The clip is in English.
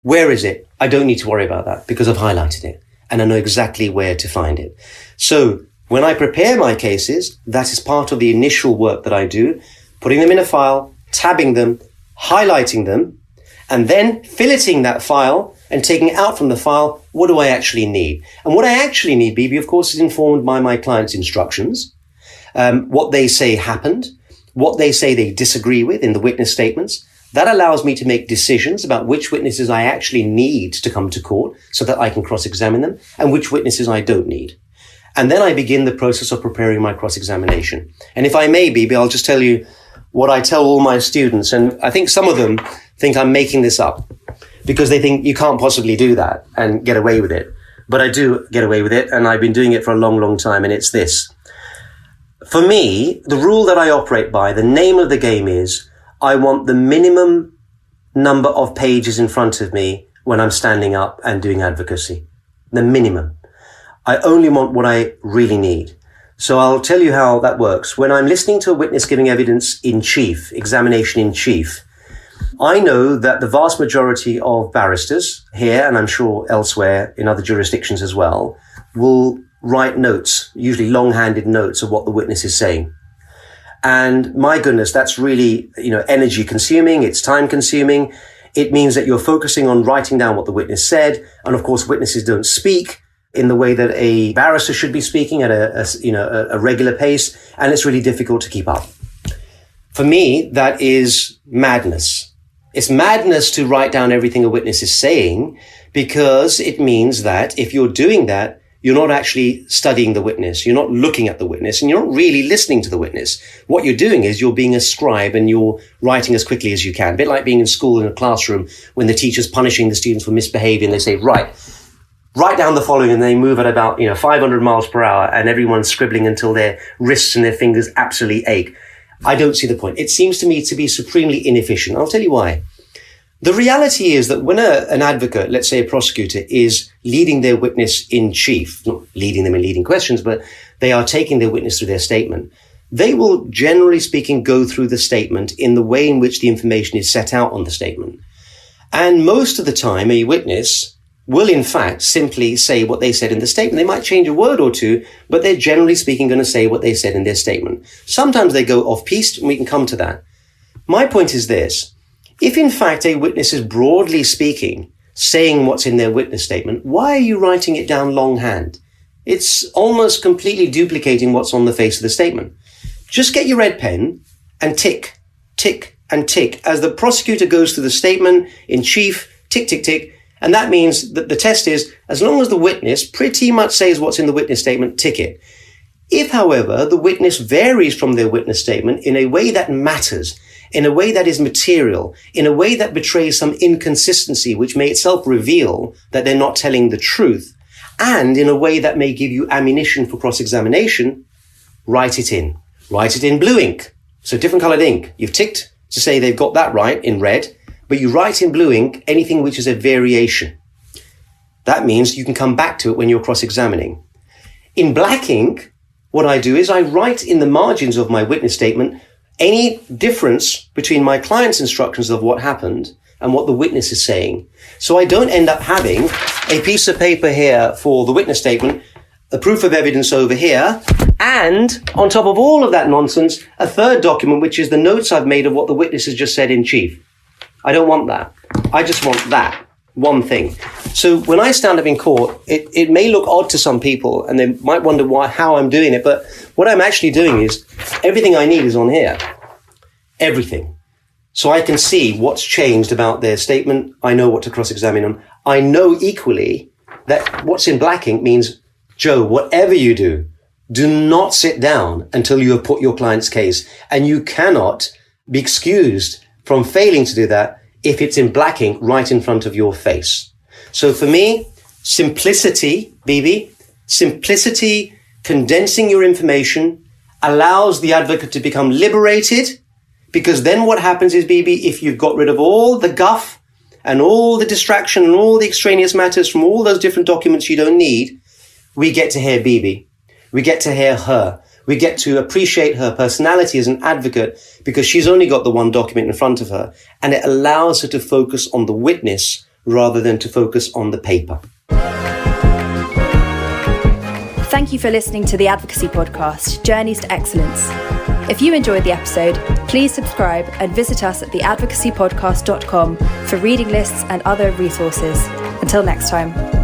Where is it? I don't need to worry about that because I've highlighted it and I know exactly where to find it. So when I prepare my cases, that is part of the initial work that I do, putting them in a file, tabbing them, highlighting them, and then filleting that file and taking out from the file, what do I actually need? And what I actually need, BB, of course, is informed by my client's instructions, what they say happened, what they say they disagree with in the witness statements. That allows me to make decisions about which witnesses I actually need to come to court so that I can cross-examine them and which witnesses I don't need. And then I begin the process of preparing my cross-examination. And if I may, BB, I'll just tell you what I tell all my students. And I think some of them think I'm making this up because they think you can't possibly do that and get away with it. But I do get away with it. And I've been doing it for a long, long time. And it's this. For me, the rule that I operate by, the name of the game is, I want the minimum number of pages in front of me when I'm standing up and doing advocacy. The minimum. I only want what I really need. So I'll tell you how that works. When I'm listening to a witness giving evidence in chief, examination in chief, I know that the vast majority of barristers here, and I'm sure elsewhere in other jurisdictions as well, will write notes, usually long-handed notes of what the witness is saying. And my goodness, that's really, energy consuming. It's time consuming. It means that you're focusing on writing down what the witness said. And of course, witnesses don't speak in the way that a barrister should be speaking at a regular pace. And it's really difficult to keep up. For me, that is madness. It's madness to write down everything a witness is saying, because it means that if you're doing that, you're not actually studying the witness. You're not looking at the witness and you're not really listening to the witness. What you're doing is you're being a scribe and you're writing as quickly as you can. A bit like being in school in a classroom when the teacher's punishing the students for misbehaving. They say, write down the following, and they move at about, 500 miles per hour and everyone's scribbling until their wrists and their fingers absolutely ache. I don't see the point. It seems to me to be supremely inefficient. I'll tell you why. The reality is that when an advocate, let's say a prosecutor, is leading their witness in chief, not leading them in leading questions, but they are taking their witness through their statement, they will, generally speaking, go through the statement in the way in which the information is set out on the statement. And most of the time, a witness will, in fact, simply say what they said in the statement. They might change a word or two, but they're generally speaking going to say what they said in their statement. Sometimes they go off-piste, and we can come to that. My point is this. If, in fact, a witness is broadly speaking, saying what's in their witness statement, why are you writing it down longhand? It's almost completely duplicating what's on the face of the statement. Just get your red pen and tick, tick, and tick. As the prosecutor goes through the statement in chief, tick, tick, tick. And that means that the test is, as long as the witness pretty much says what's in the witness statement, tick it. If, however, the witness varies from their witness statement in a way that matters, in a way that is material, in a way that betrays some inconsistency, which may itself reveal that they're not telling the truth, and in a way that may give you ammunition for cross-examination, write it in. Write it in blue ink. So different colored ink. You've ticked to say they've got that right in red, but you write in blue ink anything which is a variation. That means you can come back to it when you're cross-examining. In black ink, what I do is I write in the margins of my witness statement any difference between my client's instructions of what happened and what the witness is saying. So I don't end up having a piece of paper here for the witness statement, a proof of evidence over here, and on top of all of that nonsense, a third document, which is the notes I've made of what the witness has just said in chief. I don't want that. I just want that one thing. So when I stand up in court, it may look odd to some people and they might wonder how I'm doing it. But what I'm actually doing is everything I need is on here. Everything. So I can see what's changed about their statement. I know what to cross-examine them. I know equally that what's in black ink means, Joe, whatever you do not sit down until you have put your client's case. And you cannot be excused from failing to do that if it's in black ink right in front of your face. So for me, simplicity, BB, simplicity, condensing your information allows the advocate to become liberated, because then what happens is, BB, if you've got rid of all the guff and all the distraction and all the extraneous matters from all those different documents you don't need, we get to hear BB. We get to hear her. We get to appreciate her personality as an advocate because she's only got the one document in front of her, and it allows her to focus on the witness rather than to focus on the paper. Thank you for listening to the Advocacy Podcast, Journeys to Excellence. If you enjoyed the episode, please subscribe and visit us at theadvocacypodcast.com for reading lists and other resources. Until next time.